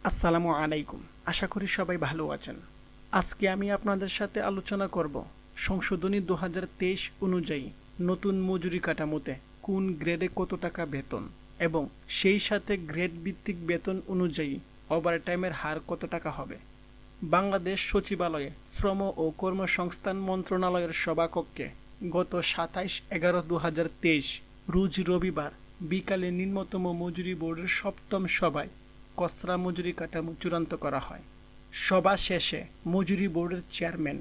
আসসালামু আলাইকুম। আশা করি সবাই ভালো আছেন। আজকে আমি আপনাদের সাথে আলোচনা করব সংশোধনী 2023 অনুযায়ী নতুন মজুরি কাঠামোতে কোন গ্রেডে কত টাকা বেতন এবং সেই সাথে গ্রেড ভিত্তিক বেতন অনুযায়ী ওভারটাইমের হার কত টাকা হবে। বাংলাদেশ সচিবালয়ে শ্রম ও কর্মসংস্থান মন্ত্রণালয়ের সভাকক্ষে গত 27/11/2023 রোজ রবিবার বিকালে নিম্নতম মজুরি বোর্ডের সপ্তম সভায় খসড়া মজুরি কাঠামো চূড়ান্ত করা হয়। সভা শেষে মজুরি বোর্ডের চেয়ারম্যান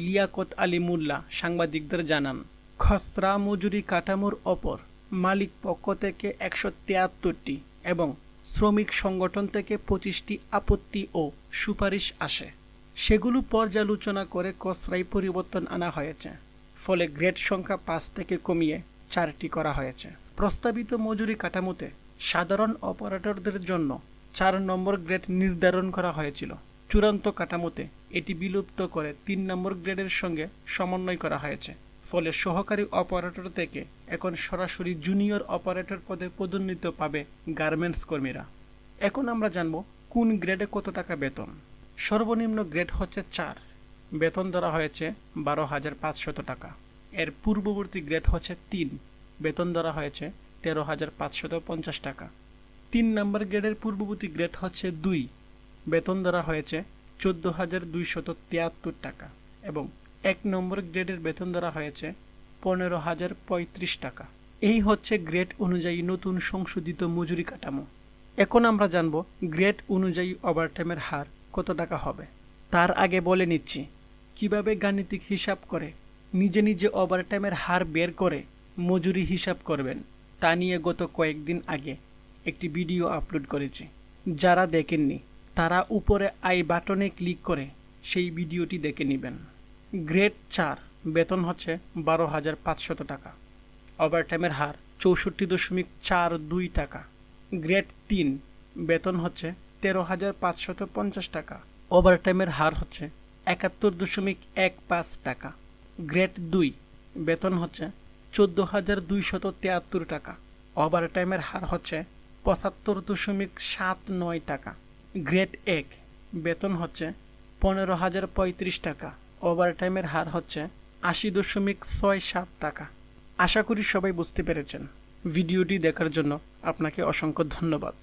লিয়াকত আলী মোল্লা সাংবাদিকদের জানান, খসড়া মজুরি কাঠামোর ওপর মালিক পক্ষ থেকে 173টি এবং শ্রমিক সংগঠন থেকে 25টি আপত্তি ও সুপারিশ আসে। সেগুলো পর্যালোচনা করে খসড়ায় পরিবর্তন আনা হয়েছে। ফলে গ্রেড সংখ্যা 5 থেকে কমিয়ে 4টি করা হয়েছে। প্রস্তাবিত মজুরি কাঠামোতে সাধারণ অপারেটরদের জন্য 4 নম্বর গ্রেড নির্ধারণ করা হয়েছিল। চূড়ান্ত কাঠামোতে এটি বিলুপ্ত করে 3 নম্বর গ্রেডের সঙ্গে সমন্বয় করা হয়েছে। ফলে সহকারী অপারেটর থেকে এখন সরাসরি জুনিয়র অপারেটর পদে পদোন্নতি পাবে গার্মেন্টস কর্মীরা। এখন আমরা জানব কোন গ্রেডে কত টাকা বেতন। সর্বনিম্ন গ্রেড হচ্ছে 4, বেতন ধরা হয়েছে 12,500 টাকা। এর পূর্ববর্তী গ্রেড হচ্ছে 3, বেতন ধরা হয়েছে 13,550 টাকা। 3 নম্বর গ্রেডের পূর্ববর্তী গ্রেড হচ্ছে 2, বেতন ধরা হয়েছে 14,273 টাকা এবং 1 নম্বর গ্রেডের বেতন ধরা হয়েছে 15,035 টাকা। এই হচ্ছে গ্রেড অনুযায়ী নতুন সংশোধিত মজুরি কাঠামো। এখন আমরা জানব গ্রেড অনুযায়ী ওভারটাইমের হার কত টাকা হবে। তার আগে বলে নিচ্ছি কিভাবে গাণিতিক হিসাব করে নিজে নিজে ওভারটাইমের হার বের করে মজুরি হিসাব করবেন তা নিয়ে গত কয়েকদিন আগে একটি ভিডিও আপলোড করেছি। যারা দেখেননি তারা উপরে আই বাটনে ক্লিক করে সেই ভিডিওটি দেখে নেবেন। গ্রেড 4 বেতন হচ্ছে 12,500 টাকা, ওভারটাইমের হার 64.42 টাকা। গ্রেড 3 বেতন হচ্ছে 13,550 টাকা, ওভারটাইমের হার হচ্ছে 71.15 টাকা। গ্রেড 2 বেতন হচ্ছে 14,273 টাকা, ওভারটাইমের হার হচ্ছে 75.79 টাকা। গ্রেড 1 বেতন হচ্ছে 15,035 টাকা, ওভারটাইমের হার হচ্ছে 80.67 টাকা। আশা করি সবাই বুঝতে পেরেছেন। ভিডিওটি দেখার জন্য আপনাকে অসংখ্য ধন্যবাদ।